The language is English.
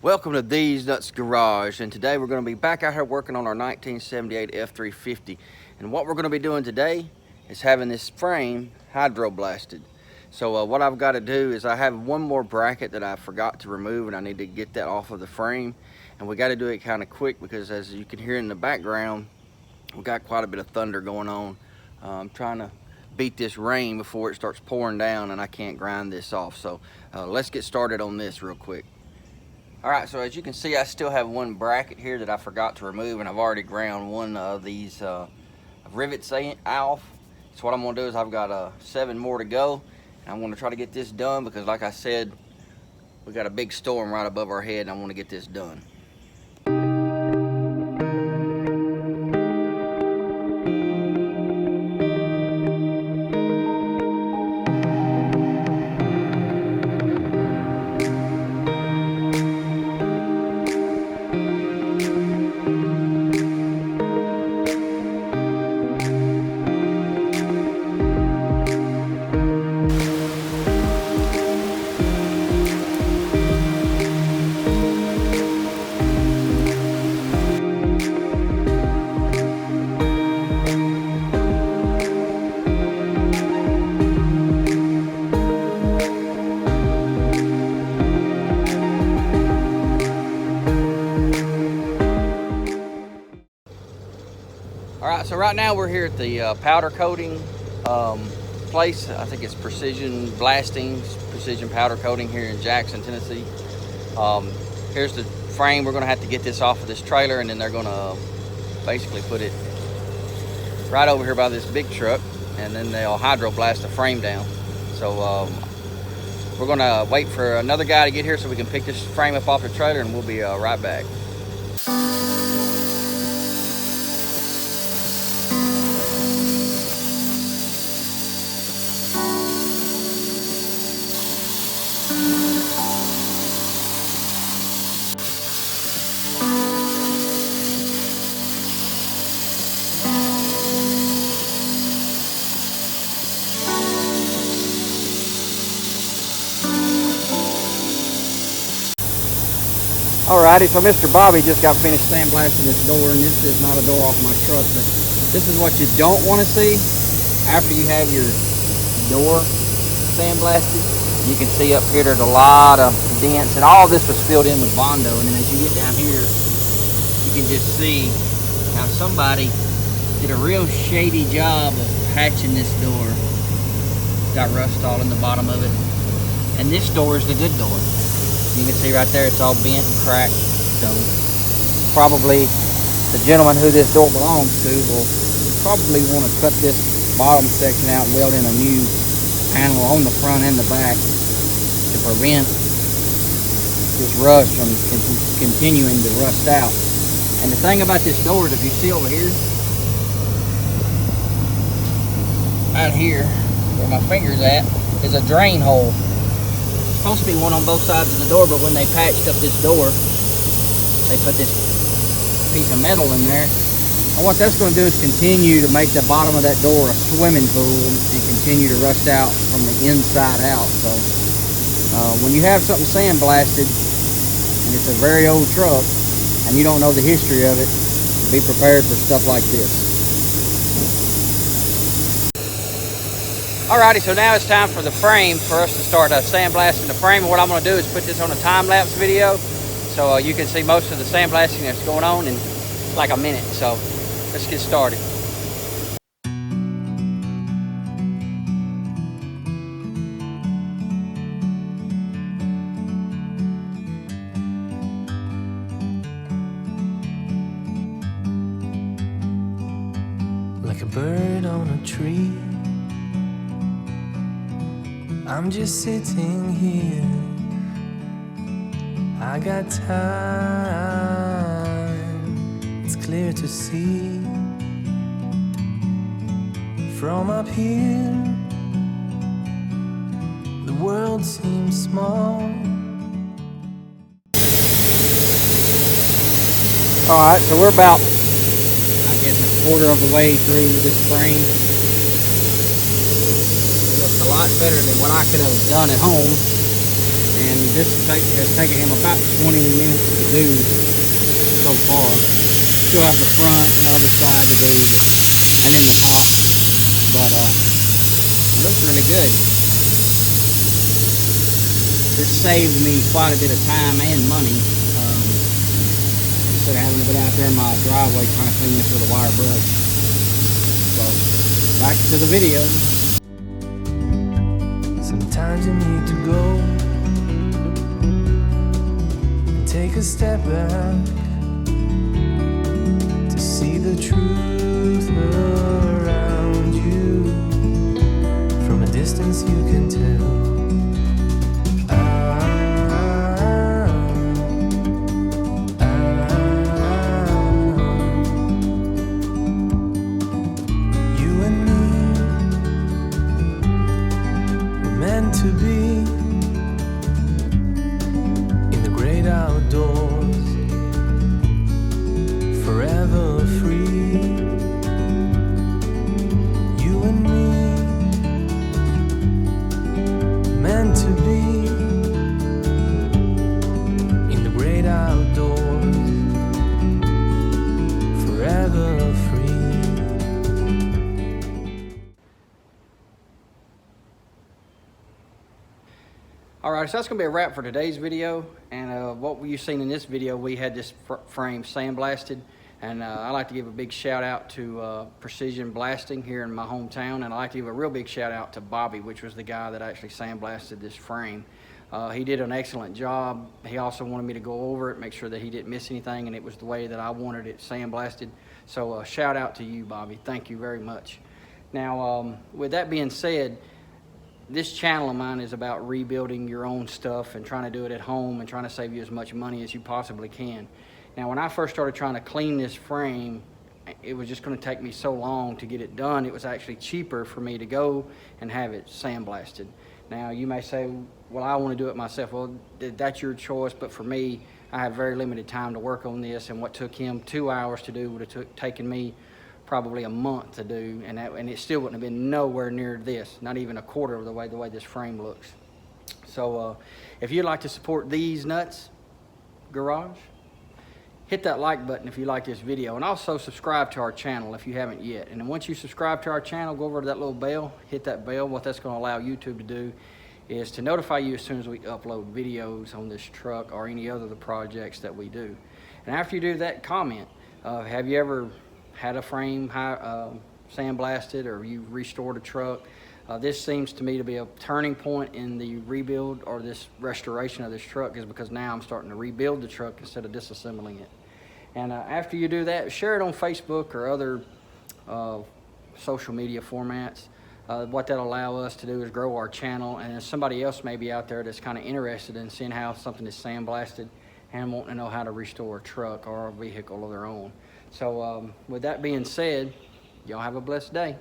Welcome to Thez Nutz Garage, and today we're going to be back out here working on our 1978 F-350. And what we're going to be doing today is having this frame hydro blasted. So what I've got to do is I have one more bracket that I forgot to remove, and I need to get that off of the frame. And we got to do it kind of quick because, as you can hear in the background, we got quite a bit of thunder going on. I'm trying to beat this rain before it starts pouring down, and I can't grind this off. So let's get started on this real quick. Alright, so as you can see, I still have one bracket here that I forgot to remove, and I've already ground one of these rivets off. So what I'm going to do is I've got 7 more to go, and I'm going to try to get this done because, like I said, we got a big storm right above our head, and I want to get this done. Alright, so right now we're here at the powder coating place. I think it's Precision Blasting, Precision Powder Coating here in Jackson, Tennessee. Here's the frame. We're going to have to get this off of this trailer, and then they're going to basically put it right over here by this big truck, and then they'll hydro blast the frame down. So we're going to wait for another guy to get here so we can pick this frame up off the trailer, and we'll be right back. Alrighty, so Mr. Bobby just got finished sandblasting this door, and this is not a door off my truck, but this is what you don't want to see after you have your door sandblasted. You can see up here there's a lot of dents, and all this was filled in with Bondo, and then as you get down here, you can just see how somebody did a real shady job of patching this door. Got rust all in the bottom of it, and this door is the good door. You can see right there it's all bent and cracked, so probably the gentleman who this door belongs to will probably want to cut this bottom section out and weld in a new panel on the front and the back to prevent this rust from continuing to rust out. And the thing about this door is, if you see over here, right here where my finger's at, is a drain hole. Supposed to be one on both sides of the door, but when they patched up this door, they put this piece of metal in there, and what that's going to do is continue to make the bottom of that door a swimming pool and continue to rust out from the inside out. So when you have something sandblasted and it's a very old truck and you don't know the history of it, be prepared for stuff like this. Alrighty, so now it's time for the frame, for us to start sandblasting the frame. And what I'm going to do is put this on a time-lapse video so you can see most of the sandblasting that's going on in like a minute. So let's get started. Like a bird on a tree, I'm just sitting here. I got time, it's clear to see. From up here, the world seems small. Alright, so we're about, I guess, a quarter of the way through this frame. Looks a lot better than what I could have done at home. And this has taken him about 20 minutes to do so far. Still have the front and the other side to do, and then the top. But it looks really good. This saved me quite a bit of time and money. Instead of having to go out there in my driveway trying to clean this with a wire brush. So back to the video. Sometimes you need to go and take a step back to see the truth around you. From a distance you can tell. You and me were meant to be in the great outdoors, forever free. You and me meant to be in the great outdoors, forever free. Alright, so that's going to be a wrap for today's video. And what you've seen in this video, we had this frame sandblasted. And I'd like to give a big shout out to Precision Blasting here in my hometown. And I'd like to give a real big shout out to Bobby, which was the guy that actually sandblasted this frame. He did an excellent job. He also wanted me to go over it, make sure that he didn't miss anything, and it was the way that I wanted it sandblasted. So shout out to you, Bobby. Thank you very much. Now, with that being said, this channel of mine is about rebuilding your own stuff and trying to do it at home and trying to save you as much money as you possibly can. Now, when I first started trying to clean this frame, it was just going to take me so long to get it done. It was actually cheaper for me to go and have it sandblasted. Now, you may say, well, I want to do it myself. Well, that's your choice, but for me, I have very limited time to work on this, and what took him 2 hours to do would have taken me probably a month to do, and it still wouldn't have been nowhere near this, not even a quarter of the way this frame looks. So if you'd like to support Thez Nutz Garage, hit that like button if you like this video, and also subscribe to our channel if you haven't yet. And then once you subscribe to our channel, go over to that little bell, hit that bell. What that's going to allow YouTube to do is to notify you as soon as we upload videos on this truck or any other of the projects that we do. And after you do that, comment. Have you ever had a frame sandblasted, or you restored a truck? This seems to me to be a turning point in the rebuild or this restoration of this truck, is because now I'm starting to rebuild the truck instead of disassembling it. And after you do that, share it on Facebook or other social media formats. What that'll allow us to do is grow our channel, and if somebody else may be out there that's kind of interested in seeing how something is sandblasted and wanting to know how to restore a truck or a vehicle of their own. So with that being said, y'all have a blessed day.